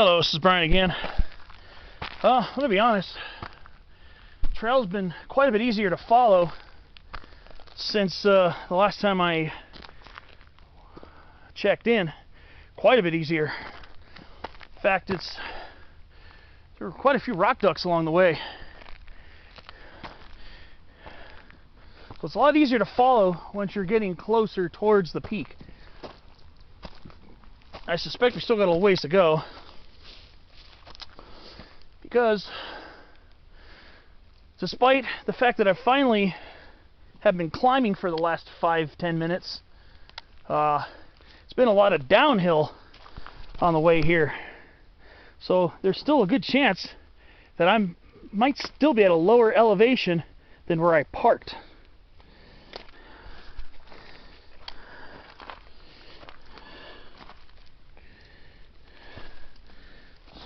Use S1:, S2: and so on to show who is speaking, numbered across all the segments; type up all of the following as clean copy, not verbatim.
S1: Hello, this is Brian again. I'm gonna be honest, the trail's been quite a bit easier to follow since the last time I checked in. Quite a bit easier. In fact, there were quite a few rock ducks along the way. So it's a lot easier to follow once you're getting closer towards the peak. I suspect we still got a little ways to go, because despite the fact that I finally have been climbing for the last 5-10 minutes, it's been a lot of downhill on the way here. So there's still a good chance that I might still be at a lower elevation than where I parked.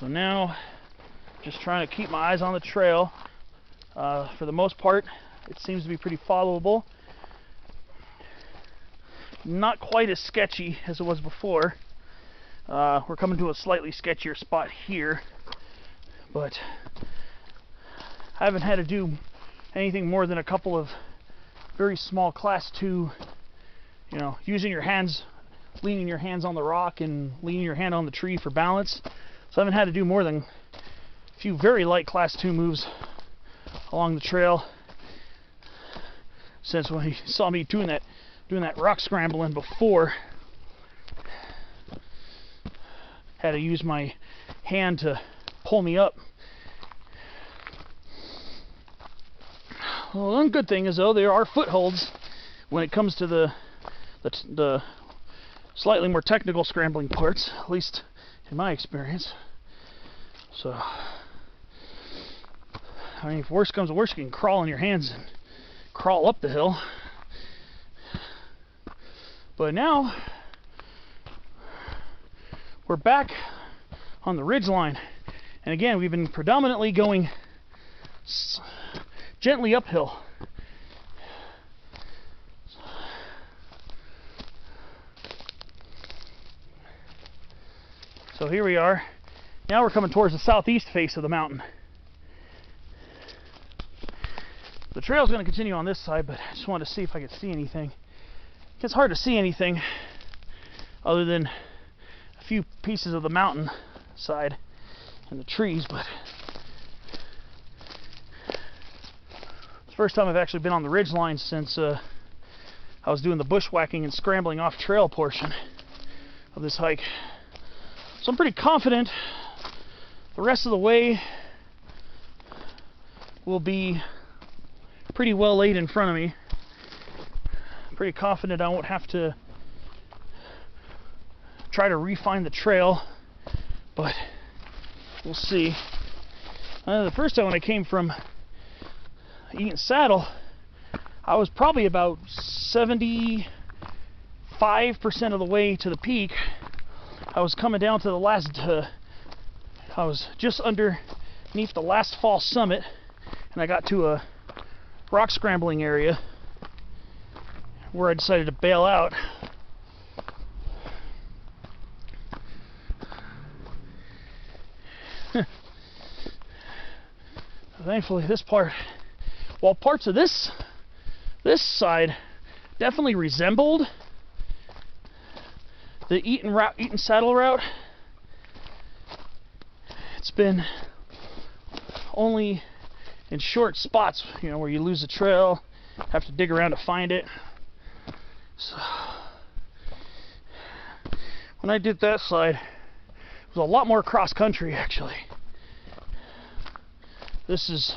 S1: So now, just trying to keep my eyes on the trail. For the most part, it seems to be pretty followable. Not quite as sketchy as it was before. We're coming to a slightly sketchier spot here, but I haven't had to do anything more than a couple of very small class 2, using your hands, leaning your hands on the rock and leaning your hand on the tree for balance. So I haven't had to do more than a few very light class 2 moves along the trail since when you saw me doing that rock scrambling before. Had to use my hand to pull me up. Well, one good thing is, though, there are footholds when it comes to the slightly more technical scrambling parts, at least in my experience. So, I mean, if worse comes to worse, you can crawl on your hands and crawl up the hill. But now we're back on the ridge line, and again, we've been predominantly going gently uphill. So here we are. Now we're coming towards the southeast face of the mountain. The trail's going to continue on this side, but I just wanted to see if I could see anything. It's hard to see anything other than a few pieces of the mountain side and the trees, but it's the first time I've actually been on the ridge line since I was doing the bushwhacking and scrambling off trail portion of this hike. So I'm pretty confident the rest of the way will be pretty well laid in front of me. Pretty confident I won't have to try to refine the trail, but we'll see. The first time when I came from Eaton Saddle, I was probably about 75% of the way to the peak. I was coming down to the last, I was just underneath the last false summit, and I got to a rock scrambling area where I decided to bail out. Thankfully, this part, while parts of this side definitely resembled the Eaton Saddle route, it's been only in short spots, where you lose the trail, have to dig around to find it. So, when I did that side, it was a lot more cross country actually. This is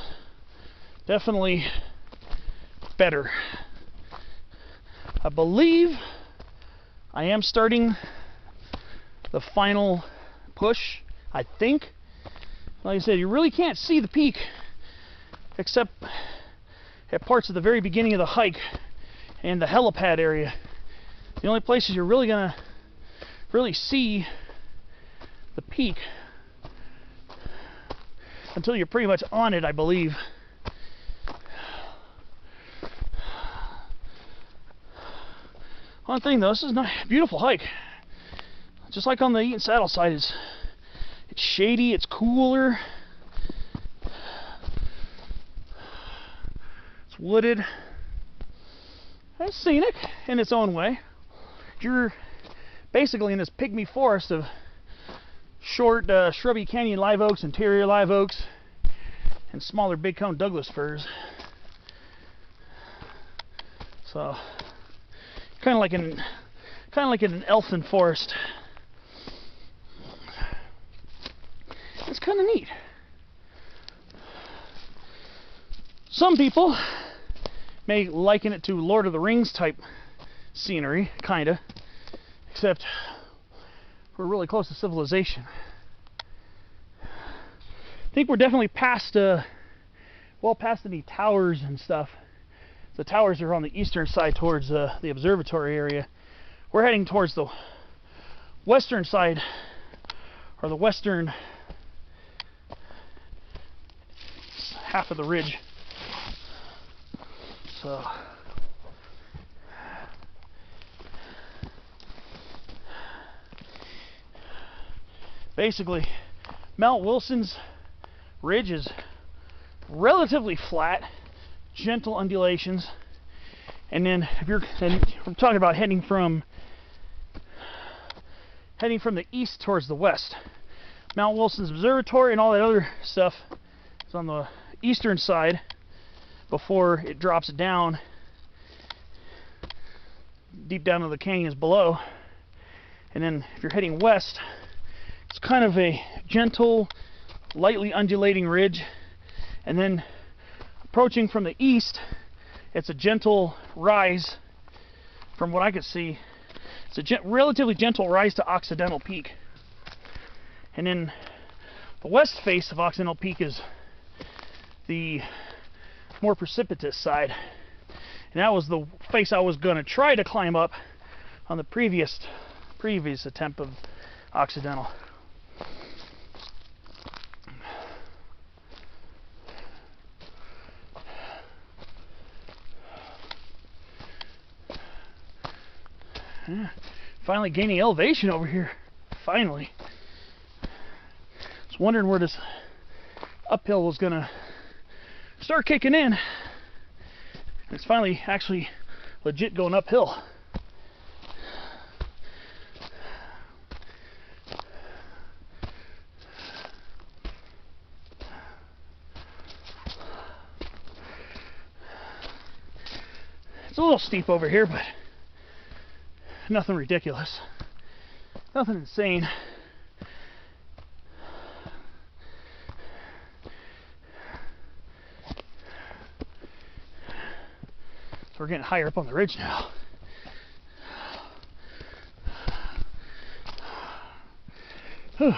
S1: definitely better. I believe I am starting the final push, I think. Like I said, you really can't see the peak except at parts of the very beginning of the hike and the helipad area. The only places you're really gonna see the peak until you're pretty much on it, I believe. One thing though, this is a beautiful hike. Just like on the Eaton Saddle side, it It's shady, it's cooler. It's wooded. It's scenic in its own way. You're basically in this pygmy forest of short, shrubby canyon live oaks, interior live oaks, and smaller big cone Douglas firs. So, kind of like in an elfin forest. It's kind of neat. Some people may liken it to Lord of the Rings type scenery, kinda, except we're really close to civilization. I think we're definitely past, well past any towers and stuff. The towers are on the eastern side towards the observatory area. We're heading towards the western side, or the western half of the ridge. So basically, Mount Wilson's ridge is relatively flat, gentle undulations, and then we're talking about heading from the east towards the west. Mount Wilson's observatory and all that other stuff is on the eastern side before it drops down deep down to the canyons below. And then if you're heading west, it's kind of a gentle, lightly undulating ridge, and then approaching from the east, it's a gentle rise. From what I could see, it's a relatively gentle rise to Occidental Peak. And then the west face of Occidental Peak is the more precipitous side. And that was the face I was going to try to climb up on the previous attempt of Occidental. Yeah, finally gaining elevation over here. Finally. I was wondering where this uphill was gonna start kicking in. It's finally actually legit going uphill. It's a little steep over here, but nothing ridiculous. Nothing insane. So we're getting higher up on the ridge now. Whew.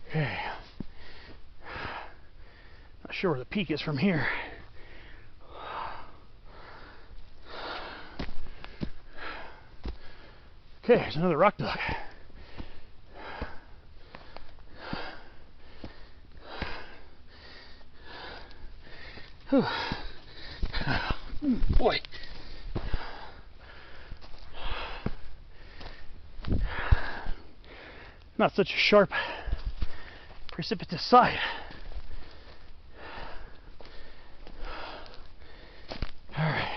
S1: Okay. Not sure where the peak is from here. Okay, there's another rock dog. Boy. Not such a sharp, precipitous side. All right.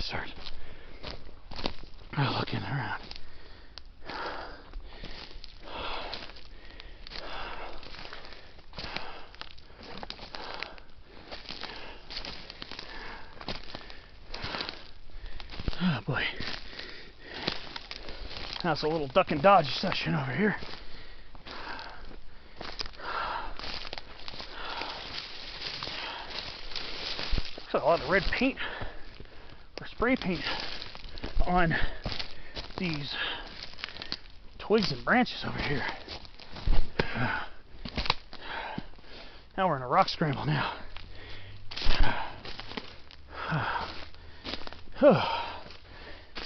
S1: Start looking around. Oh boy. That's a little duck and dodge session over here. Looks like a lot of red paint or spray paint on these twigs and branches over here. Now we're in a rock scramble now.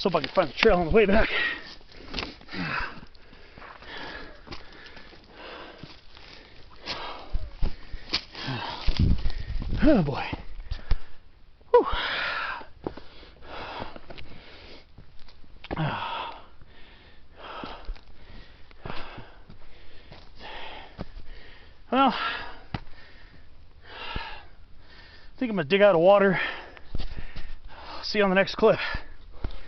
S1: Let's hope I can find the trail on the way back. Oh boy. Whew. Well, I think I'm gonna dig out of water. See you on the next clip.